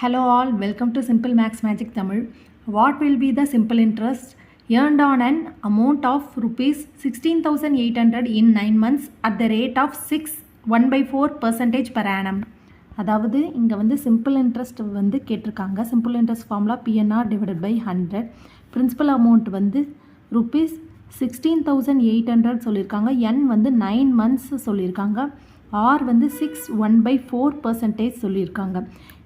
Hello all, welcome to Simple Max Magic Tamil. What will be the simple interest earned on an amount of rupees 16,800 in 9 months at the rate of 1/4% per annum? அதாவது இங்கே வந்து simple interest வந்து கேட்டிருக்காங்க. Simple interest formula PNR divided by 100. Principal amount வந்து rupees 16,800 சொல்லியிருக்காங்க. N வந்து 9 months சொல்லியிருக்காங்க. R வந்து 1/4% சொல்லியிருக்காங்க.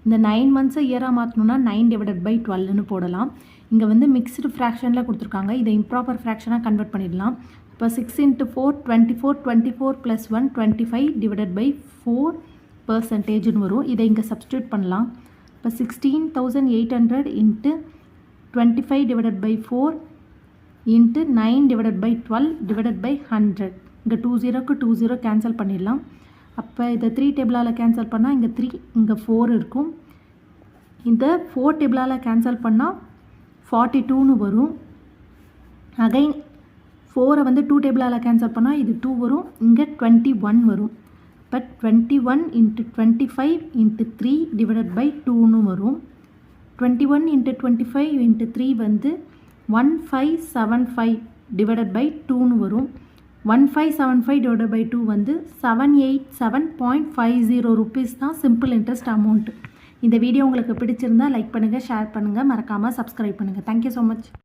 இந்த 9 months இயராக மாற்றணும்னா 9 டிவைடட் பை 12ன்னு போடலாம். இங்கே வந்து மிக்ஸ்டு ஃப்ராக்ஷனில் கொடுத்துருக்காங்க. இதை இம்ப்ராப்பர் ஃப்ராக்ஷனாக கன்வெர்ட் பண்ணிடலாம். இப்போ 6 × 4 24 24 + 1 25 டிவைடட் பை 4%ன்னு வரும். இதை இங்கே சப்ஸ்டியூட் பண்ணலாம். இப்போ 16,800 × 25 divided by 4 × 9 divided by 12 divided by 100. இங்கே 20க்கு 20 கேன்சல் பண்ணிடலாம். அப்போ இதை 3 டேபிளால் கேன்சல் பண்ணால் இங்கே 3 இங்கே 4 இருக்கும். இந்த 4 டேபிளால் கேன்சல் பண்ணால் 42ன்னு வரும். அகைன் 4 வந்து 2 டேபிளால் கேன்சல் பண்ணால் இது 2 வரும். இங்கே 21 வரும். இப்போ 21 × 25 × 3 டிவைடட் பை 2ன்னு வரும். 21 × 25 × 3 வந்து 1575 டிவைடட் பை 2ன்னு வரும். 1575 டிவைடட் பை 2 வந்து 787.50 rupees தான் சிம்பிள் இன்ட்ரெஸ்ட் அமௌண்ட். இந்த வீடியோ உங்களுக்கு பிடிச்சிருந்தா லைக் பண்ணுங்கள், ஷேர் பண்ணுங்கள், மறக்காமல் சப்ஸ்கிரைப் பண்ணுங்கள். Thank you so much.